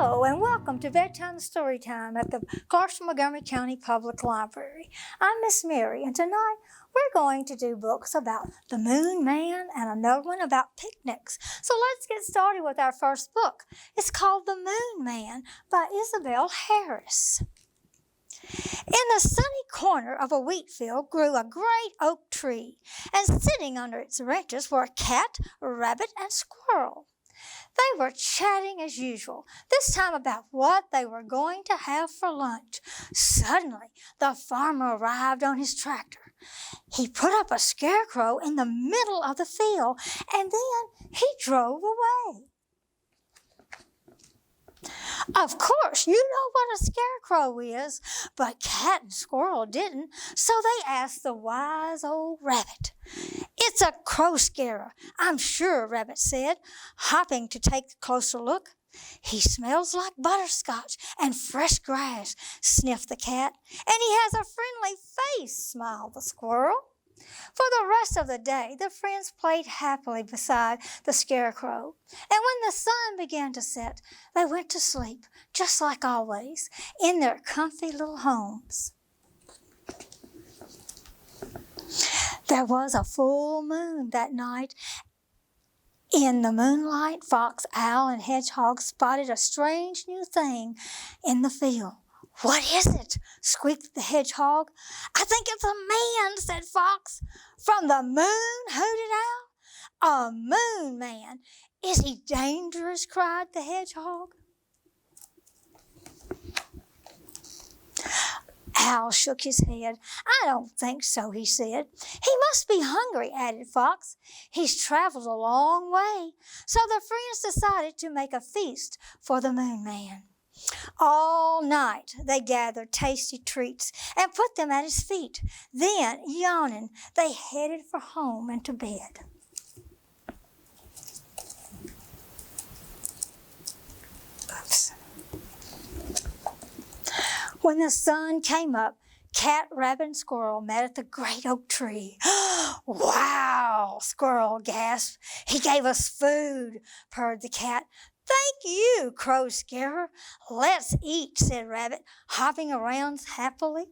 Hello and welcome to Bedtime Storytime at the Clarksville-Montgomery County Public Library. I'm Miss Mary, and tonight we're going to do books about the Moon Man and another one about picnics. So let's get started with our first book. It's called The Moon Man by Isabel Harris. In the sunny corner of a wheat field grew a great oak tree, and sitting under its branches were a cat, a rabbit, and squirrel. They were chatting as usual, this time about what they were going to have for lunch. Suddenly, the farmer arrived on his tractor. He put up a scarecrow in the middle of the field, and then he drove away. Of course, you know what a scarecrow is, but Cat and Squirrel didn't, so they asked the wise old rabbit. "It's a crow scarer, I'm sure," Rabbit said, hopping to take a closer look. "He smells like butterscotch and fresh grass," sniffed the cat. "And he has a friendly face," smiled the squirrel. For the rest of the day, the friends played happily beside the scarecrow. And when the sun began to set, they went to sleep, just like always, in their comfy little homes. There was a full moon that night. In the moonlight, Fox, Owl, and Hedgehog spotted a strange new thing in the field. "What is it?" squeaked the hedgehog. "I think it's a man," said Fox. "From the moon?" hooted Owl. "A moon man? Is he dangerous?" cried the hedgehog. Owl shook his head. "I don't think so," he said. "He must be hungry," added Fox. "He's traveled a long way." So the friends decided to make a feast for the Moon Man. All night they gathered tasty treats and put them at his feet. Then, yawning, they headed for home and to bed. When the sun came up, Cat, Rabbit, and Squirrel met at the great oak tree. "Wow!" Squirrel gasped. "He gave us food," purred the cat. "Thank you, Crow Scarer. Let's eat," said Rabbit, hopping around happily.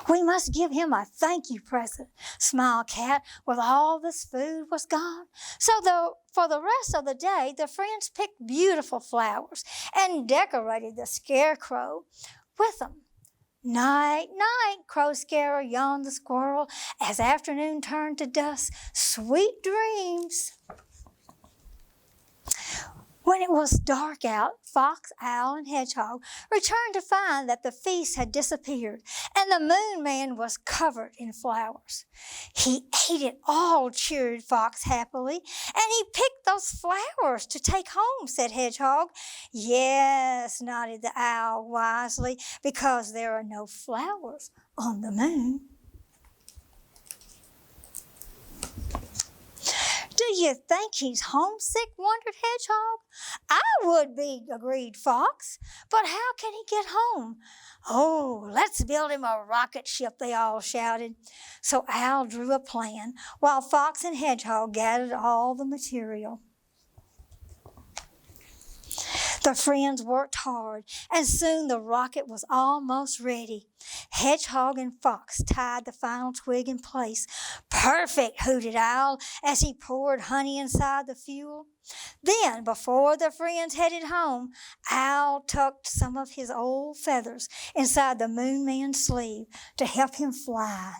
"We must give him a thank you present," smiled Cat, when all this food was gone. So for the rest of the day, the friends picked beautiful flowers and decorated the scarecrow with them. "Night, night, Crow Scarer," yawned the squirrel as afternoon turned to dusk. "Sweet dreams." When it was dark out, Fox, Owl, and Hedgehog returned to find that the feast had disappeared and the Moon Man was covered in flowers. "He ate it all," cheered Fox happily, "and he picked those flowers to take home," said Hedgehog. "Yes," nodded the Owl wisely, "because there are no flowers on the moon." "Do you think he's homesick?" wondered Hedgehog. "I would be," agreed Fox. "But how can he get home?" "Oh, let's build him a rocket ship," they all shouted. So Owl drew a plan, while Fox and Hedgehog gathered all the material. The friends worked hard, and soon the rocket was almost ready. Hedgehog and Fox tied the final twig in place. "Perfect," hooted Owl as he poured honey inside the fuel. Then, before the friends headed home, Owl tucked some of his old feathers inside the Moon Man's sleeve to help him fly.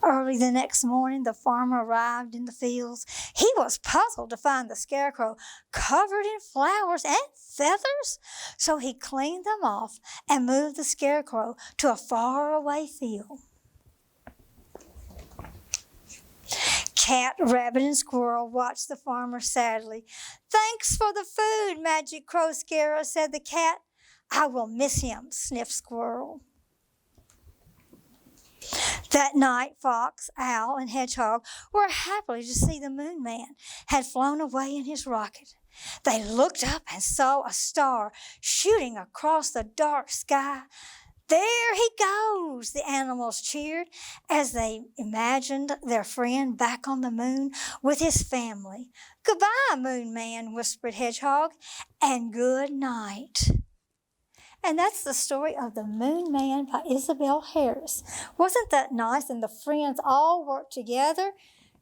Early the next morning, the farmer arrived in the fields. He was puzzled to find the scarecrow covered in flowers and feathers, so he cleaned them off and moved the scarecrow to a faraway field. Cat, Rabbit, and Squirrel watched the farmer sadly. "Thanks for the food, Magic Crow Scarer," said the cat. "I will miss him," sniffed Squirrel. That night, Fox, Owl, and Hedgehog were happy to see the Moon Man had flown away in his rocket. They looked up and saw a star shooting across the dark sky. There he goes, the animals cheered as they imagined their friend back on the moon with his family. Goodbye, Moon Man, whispered Hedgehog, and good night. And that's the story of The Moon Man by Isabel Harris. Wasn't that nice? And the friends all worked together,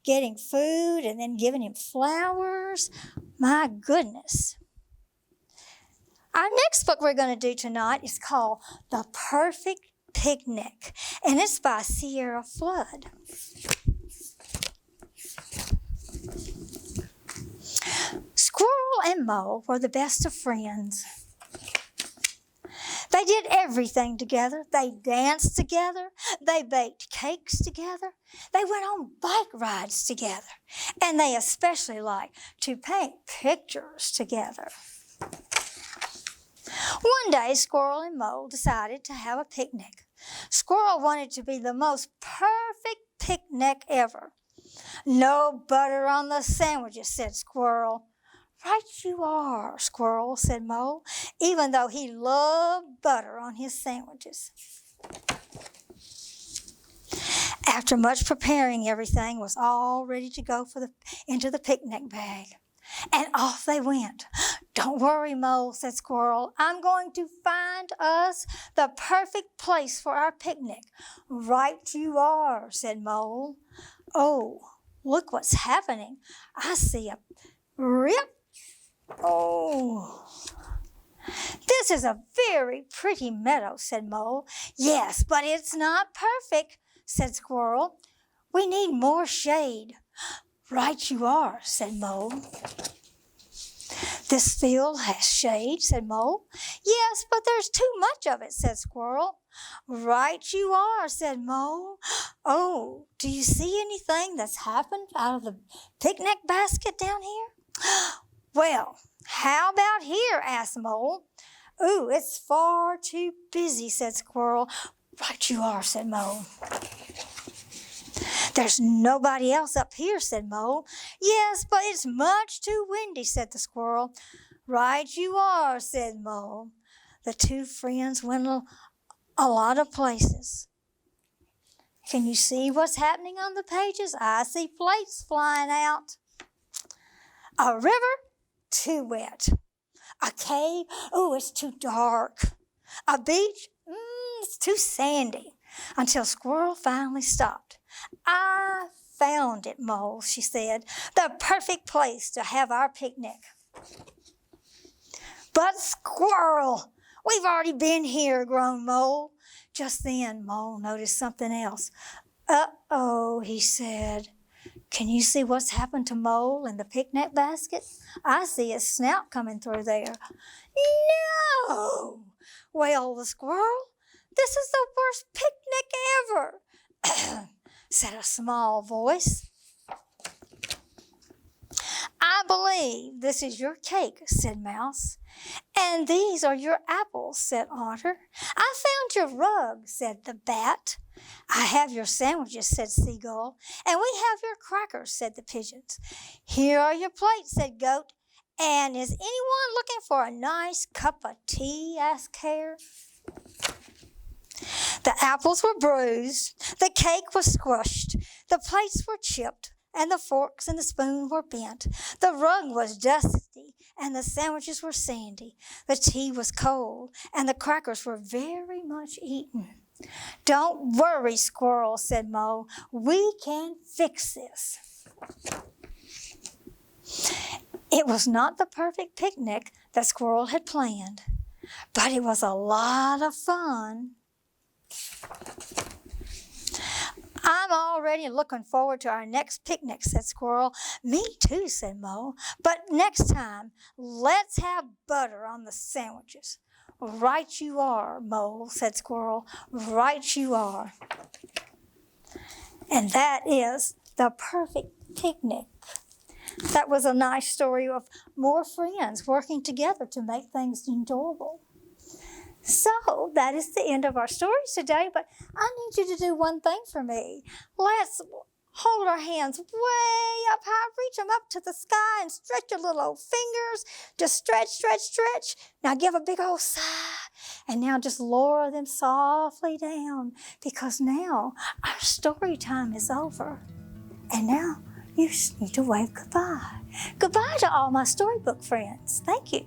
getting food and then giving him flowers. My goodness. Our next book we're going to do tonight is called The Perfect Picnic, and it's by Sierra Flood. Squirrel and Mole were the best of friends. They did everything together. They danced together. They baked cakes together. They went on bike rides together. And they especially liked to paint pictures together. One day, Squirrel and Mole decided to have a picnic. Squirrel wanted to be the most perfect picnic ever. No butter on the sandwiches, said Squirrel. Right you are, Squirrel, said Mole, even though he loved butter on his sandwiches. After much preparing, everything was all ready to go into the picnic bag. And off they went. Don't worry, Mole, said Squirrel. I'm going to find us the perfect place for our picnic. Right you are, said Mole. Oh, look what's happening. I see a rip. Oh, this is a very pretty meadow, said Mole. Yes, but it's not perfect, said Squirrel. We need more shade. Right you are, said Mole. This field has shade, said Mole. Yes, but there's too much of it, said Squirrel. Right you are, said Mole. Oh, do you see anything that's happened out of the picnic basket down here? Well, how about here, asked Mole. Ooh, it's far too busy, said Squirrel. Right you are, said Mole. There's nobody else up here, said Mole. Yes, but it's much too windy, said the Squirrel. Right you are, said Mole. The two friends went a lot of places. Can you see what's happening on the pages? I see plates flying out. A river? Too wet. A cave? Oh, it's too dark. A beach? It's too sandy. Until Squirrel finally stopped. I found it, Mole, she said. The perfect place to have our picnic. But Squirrel, we've already been here, groaned Mole. Just then, Mole noticed something else. Uh-oh, he said. Can you see what's happened to Mole in the picnic basket? I see his snout coming through there. No, wailed the Squirrel. This is the worst picnic ever, said a small voice. I believe this is your cake, said Mouse. And these are your apples, said Otter. I found your rug, said the Bat. I have your sandwiches, said Seagull. And we have your crackers, said the Pigeons. Here are your plates, said Goat. And is anyone looking for a nice cup of tea, asked Hare. The apples were bruised, the cake was squished, the plates were chipped, and the forks and the spoon were bent. The rug was dusty, and the sandwiches were sandy. The tea was cold, and the crackers were very much eaten. Don't worry, Squirrel, said Mole. We can fix this. It was not the perfect picnic that Squirrel had planned, but it was a lot of fun. I'm already looking forward to our next picnic, said Squirrel. Me too, said Mole. But next time, let's have butter on the sandwiches. Right you are, Mole, said Squirrel. Right you are. And that is The Perfect Picnic. That was a nice story of more friends working together to make things enjoyable. So that is the end of our stories today, but I need you to do one thing for me. Let's hold our hands way up high, reach them up to the sky and stretch your little old fingers. Just stretch, stretch, stretch. Now give a big old sigh And now just lower them softly down, because now our story time is over. And now you just need to wave goodbye. Goodbye to all my storybook friends. Thank you.